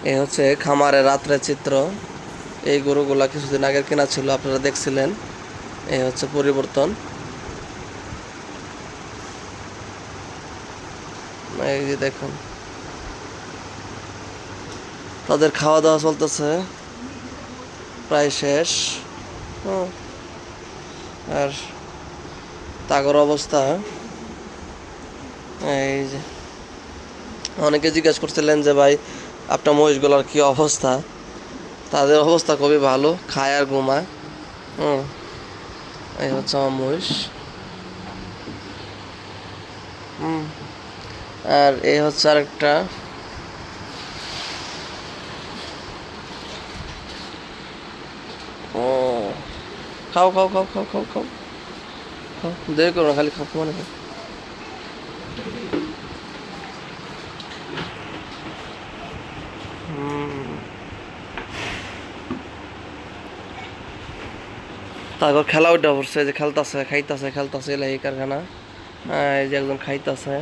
এই হচ্ছে খামারের রাত্রের চিত্র। এই গরুগুলা কিছুদিন আগের কেনা ছিল, আপনারা দেখছিলেন। এই হচ্ছে পরিবর্তন। এই যে দেখুন, তাদের খাওয়া দাওয়া চলতেছে, প্রায় শেষ। আর তাগর অবস্থা এই যে, অনেকে জিজ্ঞাসা করছিলেন যে ভাই আপনার মহিষগুলোর কি অবস্থা। তাদের অবস্থা খুবই ভালো, খায় আর ঘুমায়। এই হচ্ছে আমার মহিষ। আর এই হচ্ছে আরেকটা। ও, খাও খাও খাও খাও খাও খাও খাও, দেরি করো না, খালি খাও মানে খাও। তারপর খেলা ওইটা পড়ছে, যে খেলতাছে খাইতাছে খেলতাছে, এলাই এই কারখানা। এই যে একজন খাইতাছে।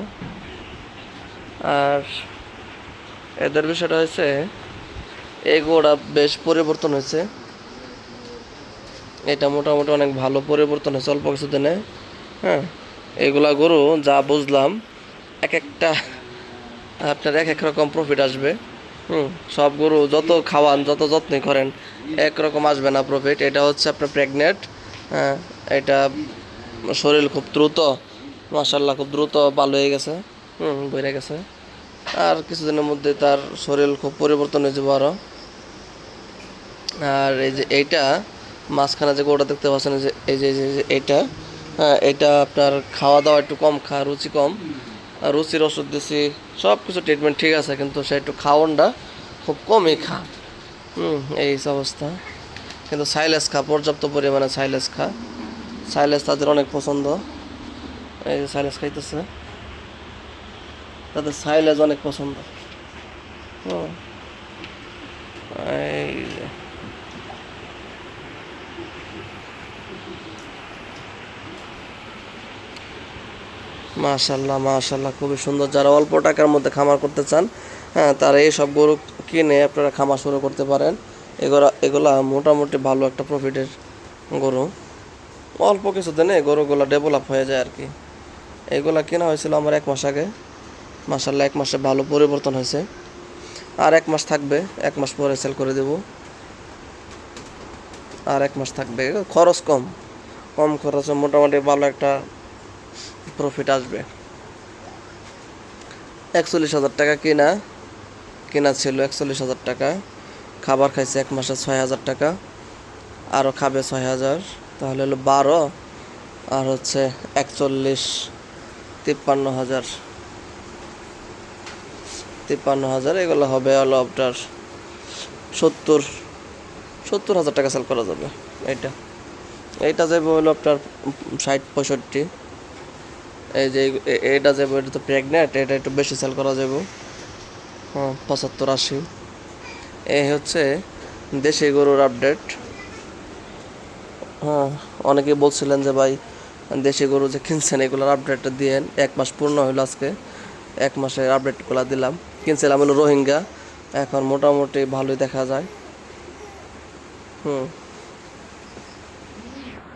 আর এদের বিষয়টা হয়েছে, এই গোড়া বেশ পরিবর্তন হয়েছে। এটা মোটামুটি অনেক ভালো পরিবর্তন হয়েছে অল্প কিছুদিনে। হ্যাঁ, এগুলা গরু যা বুঝলাম, এক একটা আপনার এক এক রকম প্রফিট আসবে। সব গরু যত খাওয়ান যত যত্নই করেন একরকম আসবে না প্রফিট। এটা হচ্ছে আপনার প্রেগনেন্ট। হ্যাঁ, এটা শরীর খুব দ্রুত, মাশাল্লাহ খুব দ্রুত ভালো হয়ে গেছে, বেড়ে গেছে। আর কিছুদিনের মধ্যে তার শরীর খুব পরিবর্তন হয়ে যাবে আরও। আর এই যে এইটা মাঝখানে যে গরুটা দেখতে পাচ্ছেন, যে এই যে এইটা, হ্যাঁ এটা আপনার খাওয়া দাওয়া একটু কম খা, রুচি কম। আর রুচির ওষুধ দিছি, সব কিছু ট্রিটমেন্ট ঠিক আছে, কিন্তু সে একটু খাওয়ানটা খুব কমই খা। এই অবস্থা। কিন্তু সাইলেস খা, পর্যাপ্ত পরিমাণে সাইলেস খা। সাইলেস তাদের অনেক পছন্দ। এই যে সাইলেস খাইতেছে, তাদের সাইলেজ অনেক পছন্দ। হুম, এই যে মাশাল্লাহ মাশাল্লাহ, খুবই সুন্দর। যারা অল্প টাকার মধ্যে খামার করতে চান, হ্যাঁ তারা এই সব গরু কিনে আপনারা খামার শুরু করতে পারেন। এগুলা মোটামুটি ভালো একটা প্রফিটের গরু। অল্প কিছু দিনে গরুগুলো ডেভেলপ হয়ে যায় আর কি। এগুলা কেনা হয়েছিল আমার 1 মাস আগে। মাশাল্লাহ 1 মাসে ভালো পরিবর্তন হয়েছে। আর 1 মাস থাকবে, 1 মাস পরে সেল করে দেব। আর 1 মাস থাকবে, খরচ কম, কম খরচে মোটামুটি ভালো একটা প্রফিট আসবে। 41,000 টাকা কেনা ছিল, 41,000 টাকা। খাবার খাইছে 1 মাসে 6,000 টাকা, আরও খাবে 6,000, তাহলে হলো 12, আর হচ্ছে 41, 53,000। 53,000 এগুলো হবে হলো আপনার 70,000 টাকা সেল করা যাবে। এইটা এইটা যাবে হলো আপনার 60-65। এই যে এটা যাবে, এটা তো প্রেগনেন্ট, এটা একটু বেশি সেল করা যাবে। 75-80। এই হচ্ছে দেশি গরুর আপডেট। হ্যাঁ, অনেকে বলছিলেন যে ভাই দেশি গরু যে কিনছেন এগুলোর আপডেটটা দিয়েন। 1 মাস পূর্ণ হইলো আজকে, 1 মাসের আপডেটগুলো দিলাম। কিনছিলাম হলো রোহিঙ্গা, এখন মোটামুটি ভালোই দেখা যায়।